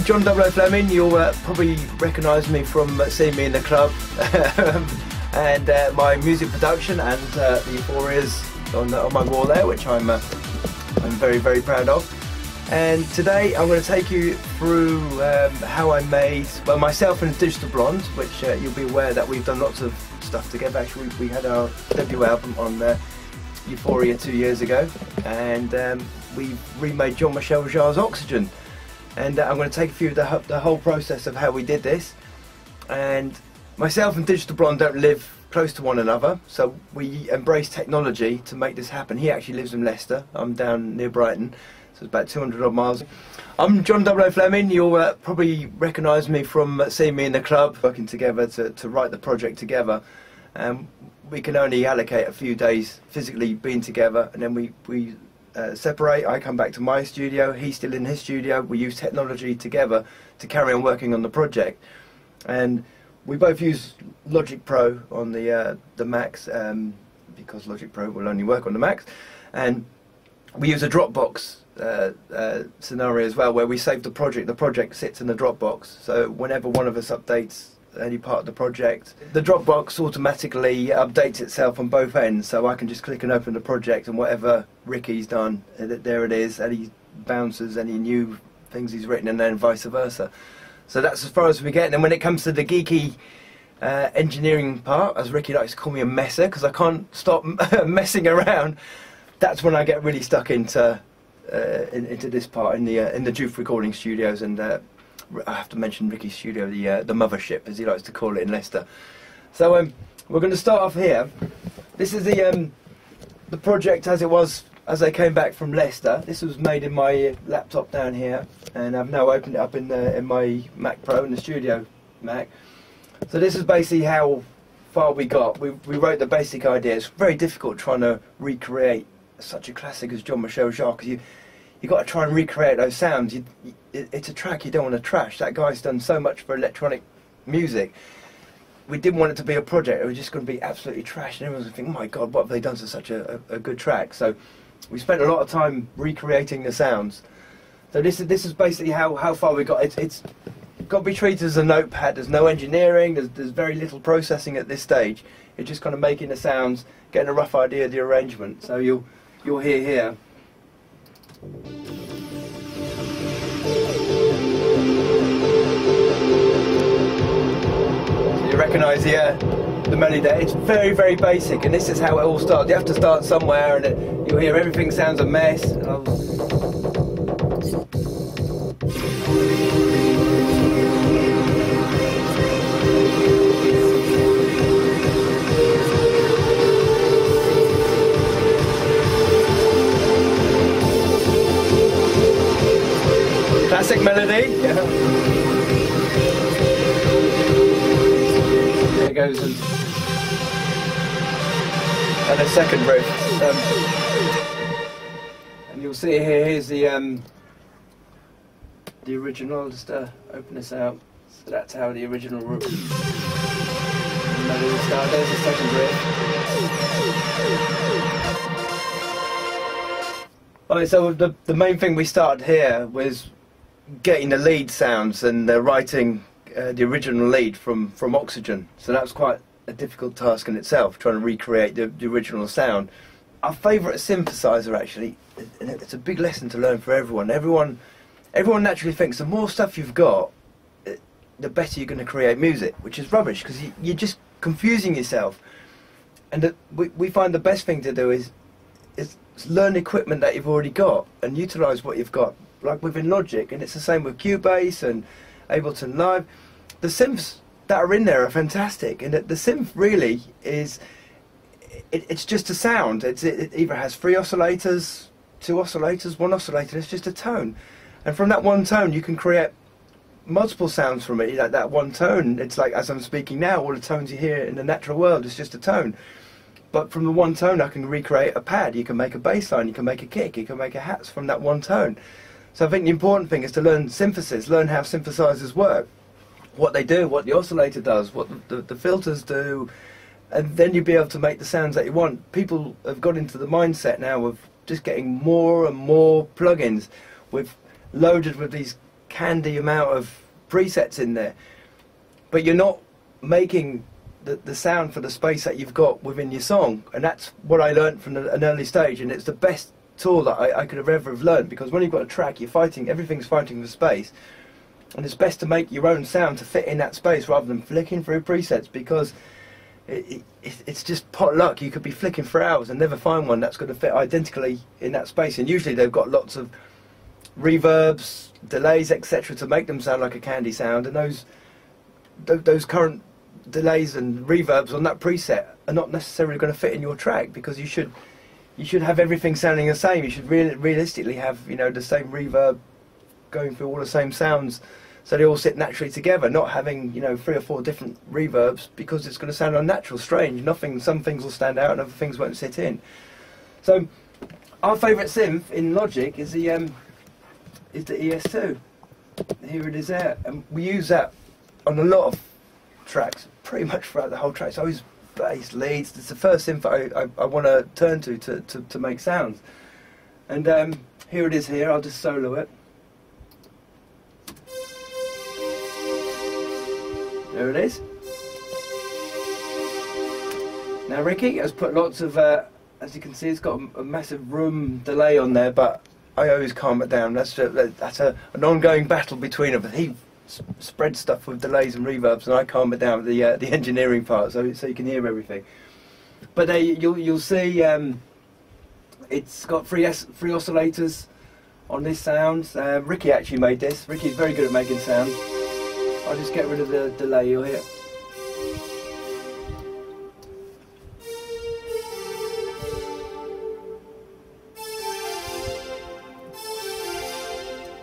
John Fleming. You'll probably recognise me from seeing me in the club and my music production and the euphorias on my wall there, which I'm very, very proud of. And today I'm going to take you through how I made, well, myself and Digital Blonde, which you'll be aware that we've done lots of stuff together. Actually, we had our debut album on Euphoria 2 years ago, and we remade Jean Michel Jarre's Oxygene. And I'm going to take you through the whole process of how we did this. And myself and Digital Blonde don't live close to one another, so we embrace technology to make this happen. He actually lives in Leicester, I'm down near Brighton, so it's about 200 odd miles. I'm John Fleming. You'll probably recognise me from seeing me in the club, working together to write the project together. We can only allocate a few days physically being together, and then we separate. I come back to my studio, he's still in his studio. We use technology together to carry on working on the project, and we both use Logic Pro on the Macs, because Logic Pro will only work on the Macs, and we use a Dropbox scenario as well, where we save the project sits in the Dropbox, so whenever one of us updates any part of the project, the Dropbox automatically updates itself on both ends, so I can just click and open the project, and whatever Ricky's done, there it is, any bounces, any new things he's written, and then vice versa. So that's as far as we get. And then when it comes to the geeky engineering part, as Ricky likes to call me, a messer, because I can't stop messing around, that's when I get really stuck into this part in the JOOF recording studios. And I have to mention Ricky's studio, the mothership, as he likes to call it, in Leicester. So we're going to start off here. This is the project as I came back from Leicester. This was made in my laptop down here, and I've now opened it up in my Mac Pro, in the studio Mac. So this is basically how far we got. We wrote the basic idea. It's very difficult trying to recreate such a classic as Jean Michel Jarre, because you've got to try and recreate those sounds. It's a track you don't want to trash. That guy's done so much for electronic music. We didn't want it to be a project. It was just going to be absolutely trash, and everyone's going to think, oh my God, what have they done to such a good track? So we spent a lot of time recreating the sounds. So this is basically how far we got. It's got to be treated as a notepad. There's no engineering. There's very little processing at this stage. It's just kind of making the sounds, getting a rough idea of the arrangement. So you'll hear here. So you recognise the melody there. It's very, very basic, and this is how it all starts. You have to start somewhere, and you'll hear everything sounds a mess. Classic melody. Yeah. There it goes, and a second riff. And you'll see here, here's the original. Just open this out. So that's how the original melody started. There's the second riff. Alright, so the main thing we started here was getting the lead sounds and writing the original lead from Oxygene. So that was quite a difficult task in itself, trying to recreate the original sound. Our favourite synthesizer, actually, and it's a big lesson to learn for everyone. Everyone naturally thinks the more stuff you've got, the better you're going to create music, which is rubbish, because you're just confusing yourself. And we find the best thing to do is learn equipment that you've already got and utilise what you've got, like within Logic. And it's the same with Cubase and Ableton Live. The synths that are in there are fantastic, and the synth really is, it's just a sound. It either has 3 oscillators, 2 oscillators, 1 oscillator. It's just a tone, and from that one tone you can create multiple sounds from it. Like that one tone, it's like, as I'm speaking now, all the tones you hear in the natural world is just a tone. But from the one tone I can recreate a pad, you can make a bass line, you can make a kick, you can make a hats from that one tone. So I think the important thing is to learn synthesis, learn how synthesizers work, what they do, what the oscillator does, what the filters do, and then you'll be able to make the sounds that you want. People have got into the mindset now of just getting more and more plugins loaded with these candy amount of presets in there, but you're not making the sound for the space that you've got within your song. And that's what I learned from an early stage, and it's the best tool that I could have ever have learned, because when you've got a track, you're fighting, everything's fighting for space, and it's best to make your own sound to fit in that space rather than flicking through presets, because it's just pot luck. You could be flicking for hours and never find one that's going to fit identically in that space, and usually they've got lots of reverbs, delays, etc. to make them sound like a candy sound, and those current delays and reverbs on that preset are not necessarily going to fit in your track, because you should have everything sounding the same. You should realistically have, you know, the same reverb going through all the same sounds, so they all sit naturally together, not having, you know, 3 or 4 different reverbs, because it's going to sound unnatural, strange. Some things will stand out and other things won't sit in. So our favourite synth in Logic is the ES2. Here it is there, and we use that on a lot of tracks, pretty much throughout the whole track. So always bass, leads. It's the first synth I want to turn to make sounds. And here it is here. I'll just solo it. There it is. Now Ricky has put lots of, as you can see, it's got a massive room delay on there, but I always calm it down. That's an ongoing battle between us. He spreads stuff with delays and reverbs, and I calm it down with the engineering part, so you can hear everything. But you'll see it's got three oscillators on this sound. Ricky actually made this. Ricky's very good at making sound. I'll just get rid of the delay you'll hear.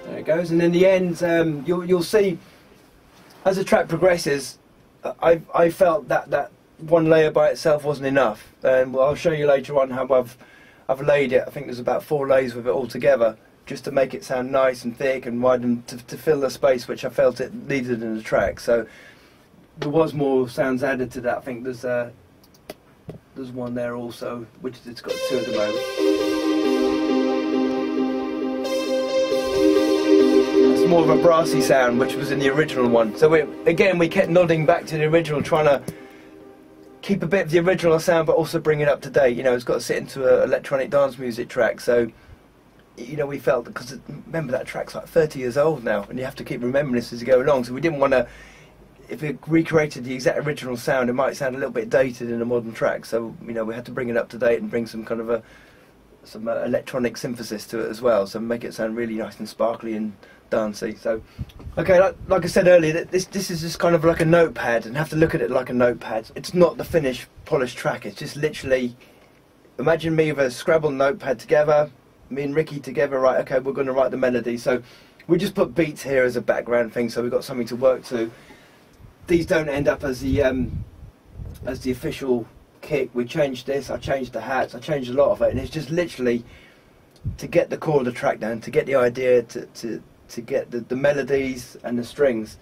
There it goes, and in the end, you'll see as the track progresses, I felt that one layer by itself wasn't enough, and I'll show you later on how I've laid it. I think there's about 4 layers with it all together, just to make it sound nice and thick and wide, and to fill the space which I felt it needed in the track. So there was more sounds added to that. I think there's one there also, which it's got 2 at the moment. It's more of a brassy sound, which was in the original one. So we kept nodding back to the original, trying to keep a bit of the original sound but also bring it up to date. You know, it's got to sit into an electronic dance music track, so you know, we felt, because remember that track's like 30 years old now, and you have to keep remembering this as you go along, so we didn't want to, if we recreated the exact original sound, it might sound a little bit dated in a modern track, so you know, we had to bring it up to date and bring some kind of some electronic synthesis to it as well, so make it sound really nice and sparkly and dancey. So okay, like I said earlier, this is just kind of like a notepad, and have to look at it like a notepad. It's not the finished polished track, it's just literally, imagine me with a Scrabble notepad together, me and Ricky together, right, okay, we're going to write the melody. So we just put beats here as a background thing, so we've got something to work to. These don't end up as the official kick. We changed this, I changed the hats, I changed a lot of it, and it's just literally to get the core of the track down, to get the idea, to get the melodies and the strings,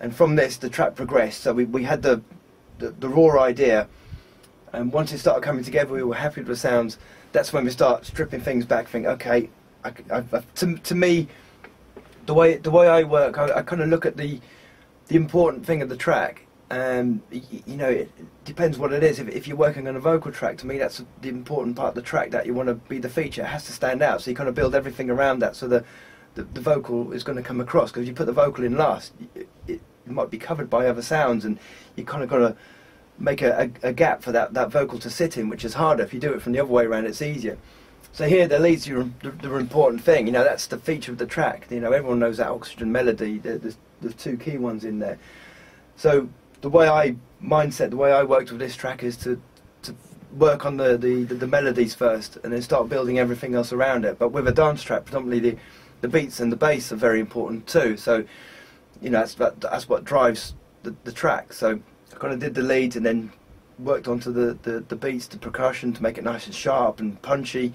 and from this the track progressed. So we had the raw idea, and once it started coming together, we were happy with the sounds. That's when we start stripping things back, think, okay, to me, the way I work, I kind of look at the important thing of the track, and you know, it depends what it is. If you're working on a vocal track, to me that's the important part of the track, that you want to be the feature. It has to stand out, so you kind of build everything around that, so the vocal is going to come across, because if you put the vocal in last, it might be covered by other sounds, and you kind of got to make a gap for that vocal to sit in, which is harder. If you do it from the other way around, it's easier. So here the leads are the important thing, you know, that's the feature of the track. You know, everyone knows that Oxygene melody, there's 2 key ones in there. So the way I worked with this track is to work on the melodies first, and then start building everything else around it. But with a dance track, predominantly the beats and the bass are very important too, so you know, that's what drives the track. So I kind of did the leads and then worked onto the beats, the percussion, to make it nice and sharp and punchy,